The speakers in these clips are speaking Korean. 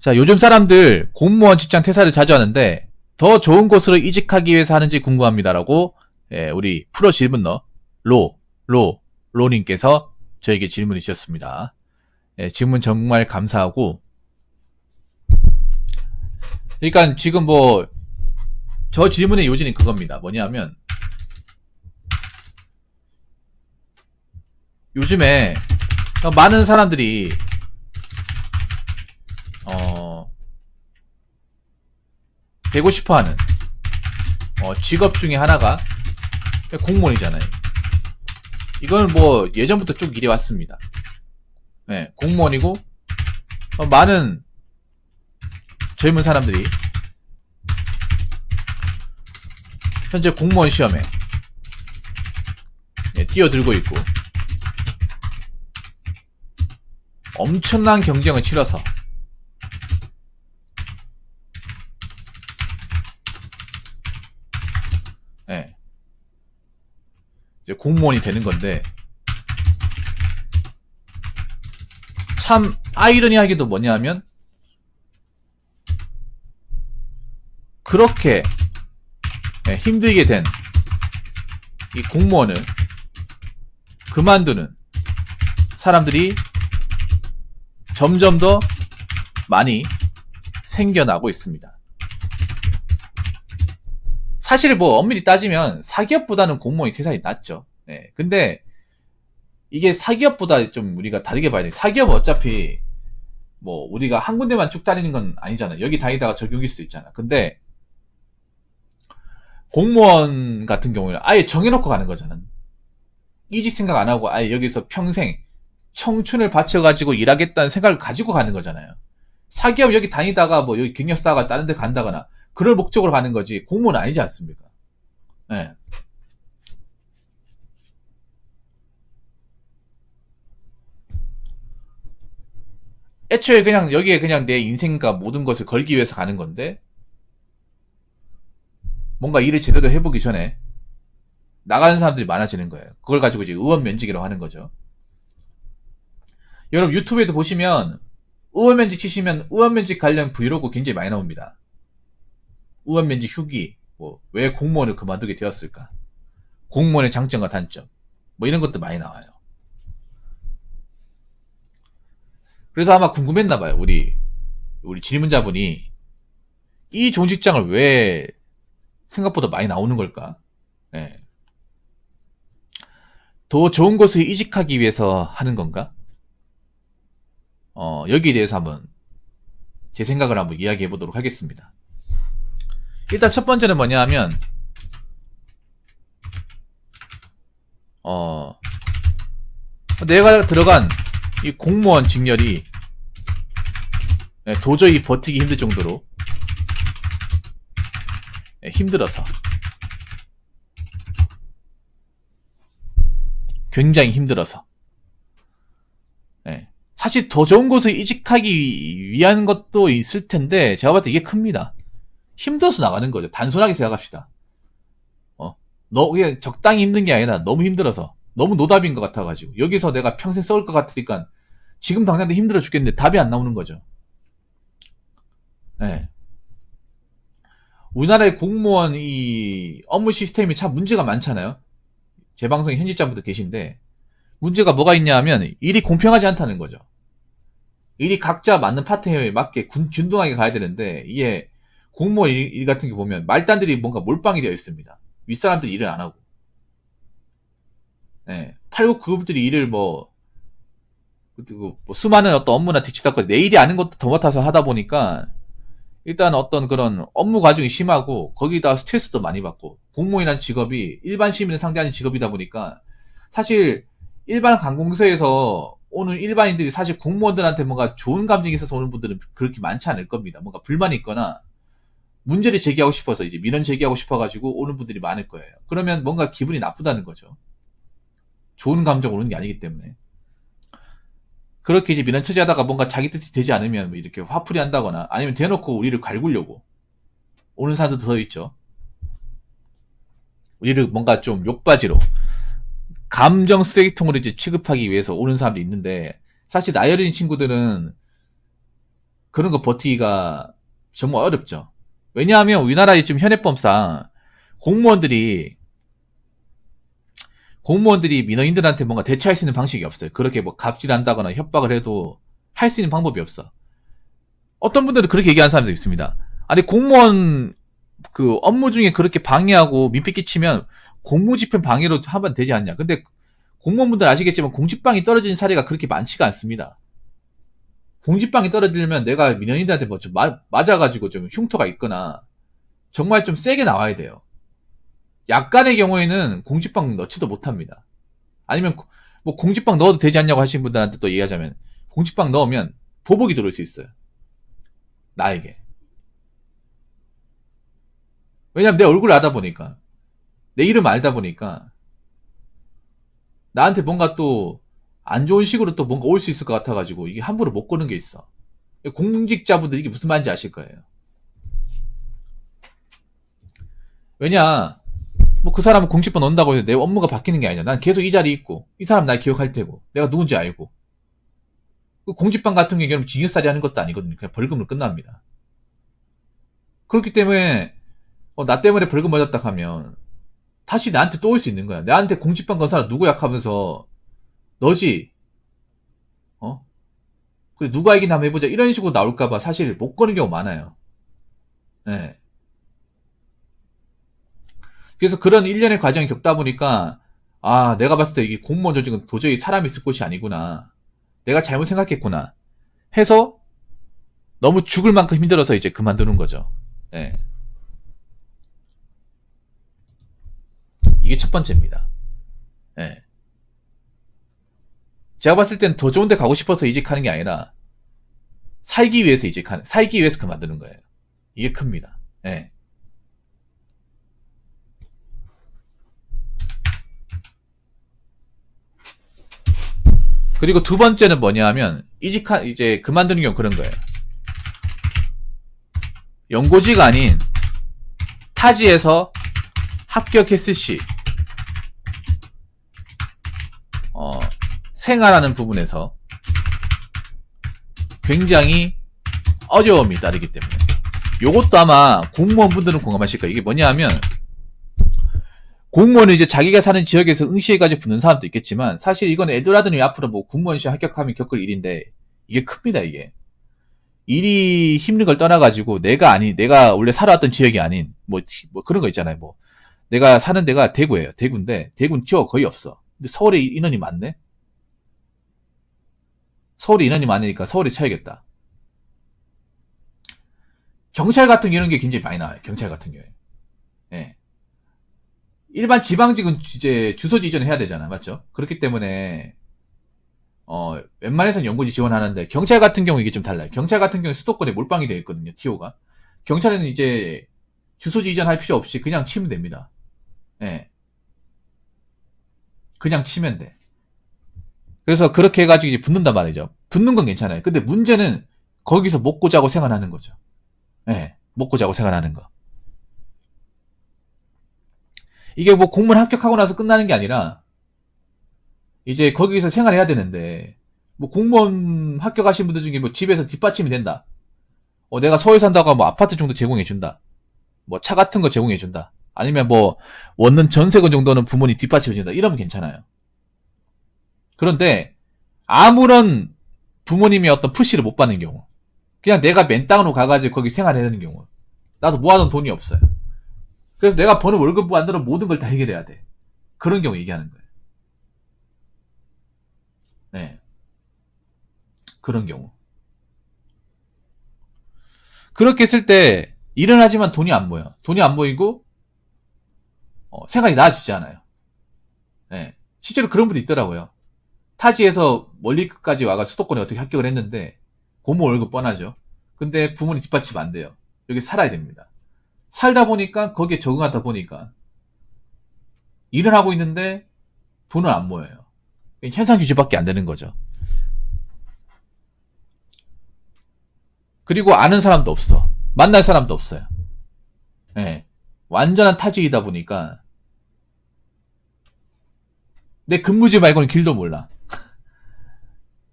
자, 요즘 사람들 공무원 직장 퇴사를 자주 하는데 더 좋은 곳으로 이직하기 위해서 하는지 궁금합니다라고 우리 프로 질문러 로님께서 저에게 질문을 주셨습니다. 질문 정말 감사하고, 그러니까 지금 뭐 저 질문의 요지는 그겁니다. 뭐냐면 요즘에 많은 사람들이 되고 싶어하는 직업 중에 하나가 공무원이잖아요. 이건 뭐 예전부터 쭉 이래왔습니다. 네, 공무원이고 많은 젊은 사람들이 현재 공무원 시험에 뛰어들고 있고 엄청난 경쟁을 치러서 이제 공무원이 되는 건데, 참 아이러니하게도 뭐냐면 그렇게 힘들게 된 이 공무원을 그만두는 사람들이 점점 더 많이 생겨나고 있습니다. 사실 뭐 엄밀히 따지면 사기업보다는 공무원이 퇴사이 낫죠. 근데 이게 사기업보다 좀 우리가 다르게 봐야 돼. 사기업은 어차피 뭐 우리가 한 군데만 쭉 다니는 건 아니잖아. 여기 다니다가 저기 올 수도 있잖아. 근데 공무원 같은 경우는 아예 정해놓고 가는 거잖아. 이직 생각 안 하고 아예 여기서 평생 청춘을 바쳐가지고 일하겠다는 생각을 가지고 가는 거잖아요. 사기업 여기 다니다가 뭐 여기 경력 쌓아가 다른 데 간다거나 그럴 목적으로 가는 거지 공무원은 아니지 않습니까? 네. 애초에 그냥 여기에 그냥 내 인생과 모든 것을 걸기 위해서 가는 건데, 뭔가 일을 제대로 해보기 전에 나가는 사람들이 많아지는 거예요. 그걸 가지고 이제 의원 면직이라고 하는 거죠. 여러분 유튜브에도 보시면 의원 면직 치시면 의원 면직 관련 브이로그 굉장히 많이 나옵니다. 의원 면직 후기, 뭐 왜 공무원을 그만두게 되었을까, 공무원의 장점과 단점, 뭐 이런 것도 많이 나와요. 그래서 아마 궁금했나봐요. 우리 질문자분이 이 좋은 직장을 왜 생각보다 많이 나오는 걸까? 더 좋은 곳에 이직하기 위해서 하는 건가? 여기에 대해서 한번 제 생각을 한번 이야기해 보도록 하겠습니다. 일단 첫 번째는 뭐냐 하면 내가 들어간 이 공무원 직렬이 도저히 버티기 힘들 정도로 힘들어서, 굉장히 힘들어서, 사실 더 좋은 곳에 이직하기 위한 것도 있을 텐데 제가 봤을 때 이게 큽니다. 힘들어서 나가는 거죠. 단순하게 생각합시다. 그게 적당히 힘든 게 아니라 너무 힘들어서, 너무 노답인 것 같아가지고 여기서 내가 평생 썩을 것 같으니까 지금 당장도 힘들어 죽겠는데 답이 안 나오는 거죠. 우리나라의 공무원 이 업무 시스템이 참 문제가 많잖아요. 제 방송에 현직자분도 계신데 문제가 뭐가 있냐 하면 일이 공평하지 않다는 거죠. 일이 각자 맞는 파트에 맞게 균등하게 가야 되는데, 이게 공무원 일 같은 게 보면 말단들이 뭔가 몰빵이 되어 있습니다. 윗사람들이 일을 안 하고, 8급 그룹들이 일을 뭐 수많은 어떤 업무나 뒤치다가 내 일이 아닌 것도 더 맡아서 하다 보니까 일단 어떤 그런 업무 과정이 심하고 거기다 스트레스도 많이 받고, 공무원이라는 직업이 일반 시민을 상대하는 직업이다 보니까 사실 일반 관공서에서 오는 일반인들이 사실 공무원들한테 뭔가 좋은 감정이 있어서 오는 분들은 그렇게 많지 않을 겁니다. 뭔가 불만이 있거나 문제를 제기하고 싶어서 이제 민원 제기하고 싶어가지고 오는 분들이 많을 거예요. 그러면 뭔가 기분이 나쁘다는 거죠. 좋은 감정 오는 게 아니기 때문에. 그렇게 이제 민원 처리하다가 뭔가 자기 뜻이 되지 않으면 뭐 이렇게 화풀이 한다거나 아니면 대놓고 우리를 갈구려고 오는 사람들도 더 있죠. 우리를 뭔가 좀 욕바지로 감정 쓰레기통으로 이제 취급하기 위해서 오는 사람도 있는데, 사실 나이 어린 친구들은 그런 거 버티기가 정말 어렵죠. 왜냐하면 우리나라의 지금 현행법상 공무원들이 민원인들한테 뭔가 대처할 수 있는 방식이 없어요. 그렇게 뭐 갑질한다거나 협박을 해도 할 수 있는 방법이 없어. 어떤 분들은 그렇게 얘기하는 사람도 있습니다. 아니 공무원 그 업무 중에 그렇게 방해하고 민폐 끼치면 공무집행 방해로 하면 되지 않냐. 근데 공무원분들 아시겠지만 공직방이 떨어지는 사례가 그렇게 많지가 않습니다. 공직방이 떨어지려면 내가 민원인들한테 뭐 좀 맞아가지고 좀 흉터가 있거나 정말 좀 세게 나와야 돼요. 약간의 경우에는 공직방 넣지도 못합니다. 아니면 뭐 공직방 넣어도 되지 않냐고 하시는 분들한테 또 얘기하자면 공직방 넣으면 보복이 들어올 수 있어요. 나에게. 왜냐면 내 얼굴을 알다 보니까 내 이름 알다 보니까 나한테 뭔가 또 안 좋은 식으로 또 뭔가 올 수 있을 것 같아가지고 이게 함부로 못 거는 게 있어. 공직자분들 이게 무슨 말인지 아실 거예요. 왜냐 뭐 그 사람은 공직번 넣는다고 해서 내 업무가 바뀌는 게 아니야. 난 계속 이 자리에 있고 이 사람 날 기억할 테고 내가 누군지 알고. 공직방 같은 경우는 징역살이 하는 것도 아니거든요. 그냥 벌금으로 끝납니다. 그렇기 때문에 나 때문에 벌금 맞았다 하면 다시 나한테 또 올 수 있는 거야. 나한테 공직방 건 사람 누구야 하면서 너지. 그래 누가 이기나 한번 해보자 이런 식으로 나올까봐 사실 못 거는 경우 많아요. 네. 그래서 그런 일련의 과정을 겪다 보니까 아 내가 봤을 때 이게 공무원 조직은 도저히 사람이 있을 곳이 아니구나. 내가 잘못 생각했구나 해서 너무 죽을 만큼 힘들어서 이제 그만두는 거죠. 네. 이게 첫 번째입니다. 네. 제가 봤을 땐 더 좋은 데 가고 싶어서 이직하는 게 아니라 살기 위해서 그만두는 거예요. 이게 큽니다. 네. 그리고 두 번째는 뭐냐 하면 이제 그만두는 경우 그런 거예요. 연고지가 아닌 타지에서 합격했을 시 생활하는 부분에서 굉장히 어려움이 따르기 때문에 요것도 아마 공무원분들은 공감하실 거예요. 이게 뭐냐 하면 공무원은 이제 자기가 사는 지역에서 응시해가지고 붙는 사람도 있겠지만 사실 이건 애들아들이 앞으로 뭐 공무원 시험 합격하면 겪을 일인데 이게 큽니다. 이게 일이 힘든 걸 떠나가지고 내가 원래 살아왔던 지역이 아닌 뭐 그런 거 있잖아요. 뭐 내가 사는 데가 대구예요. 대구인데 대구는 티어가 거의 없어. 근데 서울에 인원이 많네. 서울에 인원이 많으니까 서울에 쳐야겠다. 경찰 같은 이런 게 굉장히 많이 나와요. 경찰 같은 경우에. 예. 일반 지방직은 이제 주소지 이전을 해야 되잖아. 맞죠? 그렇기 때문에 웬만해서는 연고지 지원하는데 경찰 같은 경우 이게 좀 달라요. 경찰 같은 경우 수도권에 몰빵이 되어 있거든요. TO가. 경찰에는 이제 주소지 이전할 필요 없이 그냥 치면 됩니다. 예. 그냥 치면 돼. 그래서 그렇게 해가지고 이제 붙는단 말이죠. 붙는 건 괜찮아요. 근데 문제는 거기서 먹고 자고 생활하는 거죠. 예. 먹고 자고 생활하는 거. 이게 뭐 공무원 합격하고 나서 끝나는 게 아니라 이제 거기서 생활해야 되는데 뭐 공무원 합격하신 분들 중에 뭐 집에서 뒷받침이 된다. 내가 서울 산다고 뭐 아파트 정도 제공해준다. 뭐 차 같은 거 제공해준다. 아니면 뭐 원룸 전세권 정도는 부모님 뒷받침해준다. 이러면 괜찮아요. 그런데 아무런 부모님의 어떤 푸시를 못 받는 경우, 그냥 내가 맨 땅으로 가가지고 거기 생활해야 되는 경우, 나도 모아둔 돈이 없어요. 그래서 내가 버는 월급 안으로 모든 걸 다 해결해야 돼. 그런 경우 얘기하는 거예요. 네. 그런 경우. 그렇게 했을 때 일은 하지만 돈이 안 모여. 돈이 안 모이고 생활이 나아지지 않아요. 네. 실제로 그런 분도 있더라고요. 타지에서 멀리까지 와가 수도권에 어떻게 합격을 했는데 고모 월급 뻔하죠. 근데 부모님 뒷받침 안 돼요. 여기 살아야 됩니다. 살다 보니까 거기에 적응하다 보니까 일을 하고 있는데 돈을 안 모여요. 현상 유지밖에 안 되는 거죠. 그리고 아는 사람도 없어. 만날 사람도 없어요. 네. 완전한 타지이다 보니까 내 근무지 말고는 길도 몰라.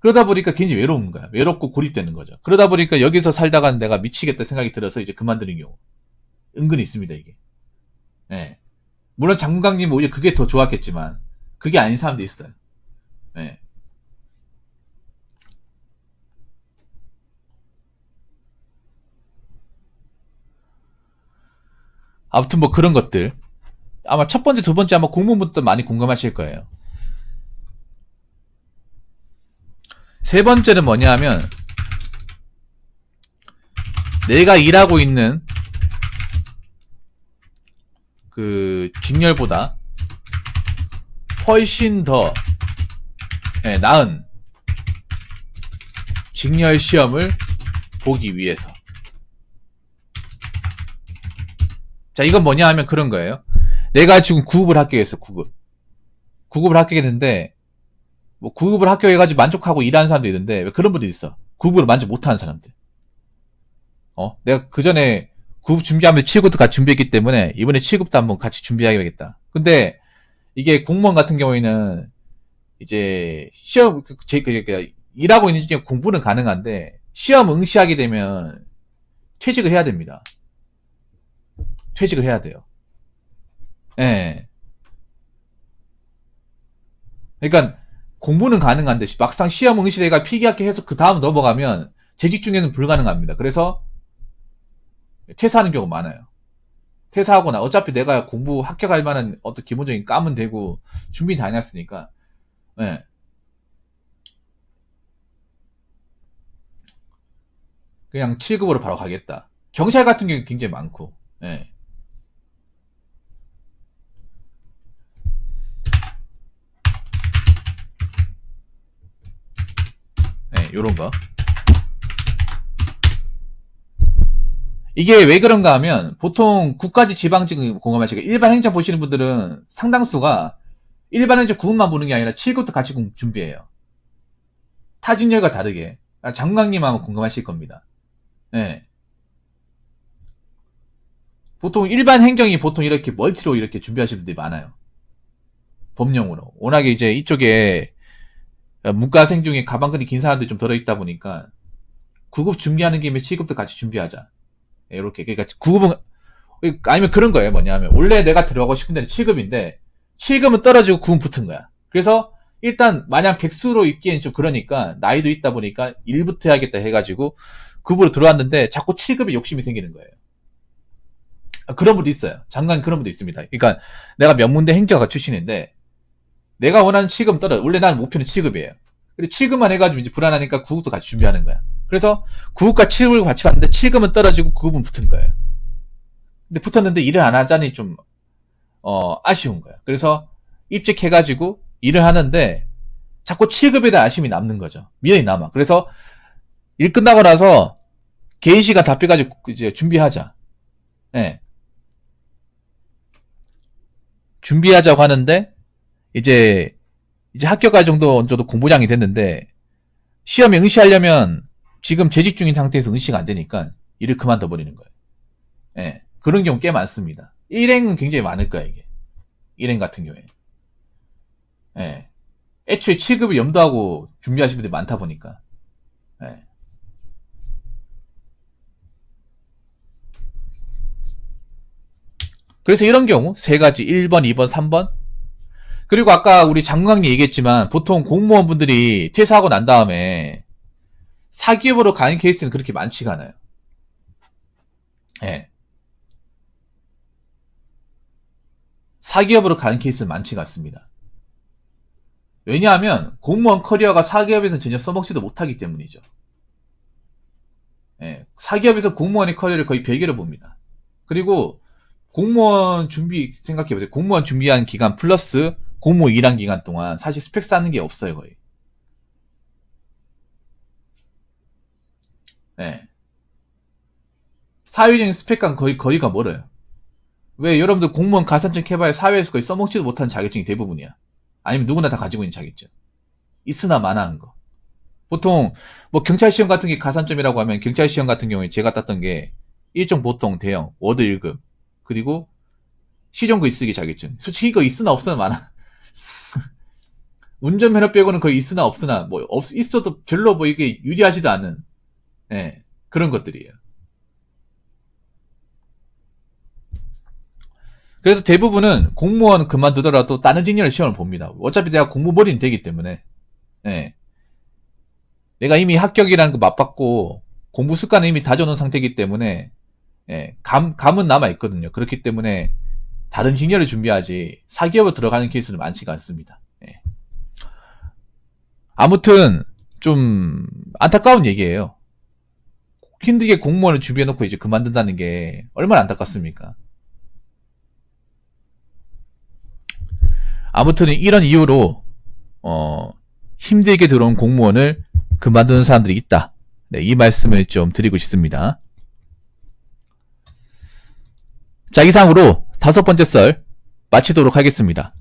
그러다 보니까 굉장히 외로운 거야. 외롭고 고립되는 거죠. 그러다 보니까 여기서 살다가 내가 미치겠다 생각이 들어서 이제 그만두는 경우 은근히 있습니다, 이게. 예. 물론 장군강님은 오히려 그게 더 좋았겠지만 그게 아닌 사람도 있어요. 예. 아무튼 뭐 그런 것들 아마 첫 번째, 두 번째 아마 공무원분들도 많이 공감하실 거예요. 세 번째는 뭐냐 하면 내가 일하고 있는 그 직렬보다 훨씬 더 나은 직렬 시험을 보기 위해서. 자, 이건 뭐냐 하면 그런 거예요. 내가 지금 9급을 합격했어, 9급. 9급을 합격했는데, 뭐 9급을 합격해가지고 만족하고 일하는 사람도 있는데, 왜 그런 분들이 있어. 9급을 만족 못하는 사람들. 내가 그 전에 9급 준비하면서 7급도 같이 준비했기 때문에, 이번에 7급도 한번 같이 준비해야겠다. 근데, 이게 공무원 같은 경우에는, 이제, 시험, 일하고 있는 중에 공부는 가능한데, 시험 응시하게 되면, 퇴직을 해야 됩니다. 퇴직을 해야 돼요. 예. 그러니까 공부는 가능한데 막상 시험 응시대가 필기합격해서 그 다음 넘어가면 재직 중에는 불가능합니다. 그래서 퇴사하는 경우가 많아요. 퇴사하거나 어차피 내가 공부 합격할 만한 어떤 기본적인 감은 되고 준비 다 해놨으니까 예. 그냥 7급으로 바로 가겠다. 경찰 같은 경우 굉장히 많고 예. 요런 거. 이게 왜 그런가 하면 보통 국가직 지방직 공감하시고 일반 행정 보시는 분들은 상당수가 일반 행정 9급만 보는 게 아니라 7급도 같이 준비해요. 타직렬과 다르게. 장관님 아마 공감하실 겁니다. 예. 보통 일반 행정이 보통 이렇게 멀티로 이렇게 준비하시는 분들이 많아요. 법령으로. 워낙에 이제 이쪽에 문과생 중에 가방끈이 긴 사람들이 좀 들어있다 보니까 9급 준비하는 김에 7급도 같이 준비하자. 이렇게. 그러니까 9급은 아니면 그런 거예요. 뭐냐면 원래 내가 들어가고 싶은 데는 7급인데 7급은 떨어지고 9급 붙은 거야. 그래서 일단 마냥 백수로 있기엔 좀 그러니까 나이도 있다 보니까 1부터 해야겠다 해가지고 9급으로 들어왔는데 자꾸 7급에 욕심이 생기는 거예요. 그런 분도 있어요. 잠깐 그런 분도 있습니다. 그러니까 내가 명문대 행정가 출신인데 내가 원하는 7급 떨어져. 원래 난 목표는 7급이에요. 근데 7급만 해가지고 이제 불안하니까 9급도 같이 준비하는 거야. 그래서 9급과 7급을 같이 봤는데 7급은 떨어지고 9급은 붙은 거예요. 근데 붙었는데 일을 안 하자니 좀 아쉬운 거야. 그래서 입직해가지고 일을 하는데 자꾸 7급에 대한 아쉬움이 남는 거죠. 미련이 남아. 그래서 일 끝나고 나서 개인 시간 다 빼가지고 이제 준비하자. 예. 준비하자고 하는데 이제 합격할 정도 어느 정도 공부량이 됐는데 시험에 응시하려면 지금 재직 중인 상태에서 응시가 안 되니까 일을 그만둬 버리는 거예요. 예. 그런 경우 꽤 많습니다. 일행은 굉장히 많을 거야, 이게. 일행 같은 경우에. 예. 애초에 7급을 염두하고 준비하시는 분들이 많다 보니까. 예. 그래서 이런 경우, 세 가지, 1번, 2번, 3번. 그리고 아까 우리 장관님 얘기했지만, 보통 공무원분들이 퇴사하고 난 다음에 사기업으로 가는 케이스는 그렇게 많지가 않아요. 예. 사기업으로 가는 케이스는 많지가 않습니다. 왜냐하면 공무원 커리어가 사기업에서는 전혀 써먹지도 못하기 때문이죠. 예, 사기업에서 공무원의 커리어를 거의 별개로 봅니다. 그리고 공무원 준비 생각해보세요. 공무원 준비한 기간 플러스 공무원 일한 기간 동안 사실 스펙 쌓는 게 없어요, 거의. 예. 사회적인 스펙과는 거의 거리가 멀어요. 왜 여러분들 공무원 가산점 해봐야 사회에서 거의 써먹지도 못하는 자격증이 대부분이야. 아니면 누구나 다 가지고 있는 자격증. 있으나 마나한 거. 보통 뭐 경찰 시험 같은 게 가산점이라고 하면 경찰 시험 같은 경우에 제가 땄던 게 일종 보통 대형 워드 1급 그리고 시정글 쓰기 자격증. 솔직히 이거 있으나 없으나 많아. 운전면허 빼고는 거의 있으나 없으나 뭐 있어도 별로 뭐 이게 유리하지도 않은 예, 그런 것들이에요. 그래서 대부분은 공무원 그만두더라도 다른 직렬의 시험을 봅니다. 어차피 내가 공무원이 되기 때문에 예. 내가 이미 합격이라는 거 맛봤고 공부 습관은 이미 다져놓은 상태이기 때문에 예, 감은 남아있거든요. 그렇기 때문에 다른 직렬을 준비하지 사기업으로 들어가는 케이스는 많지가 않습니다. 예. 아무튼 좀 안타까운 얘기예요. 힘들게 공무원을 준비해놓고 이제 그만둔다는 게 얼마나 안타깝습니까? 아무튼 이런 이유로 힘들게 들어온 공무원을 그만두는 사람들이 있다. 네, 이 말씀을 좀 드리고 싶습니다. 자, 이상으로 5번째 썰 마치도록 하겠습니다.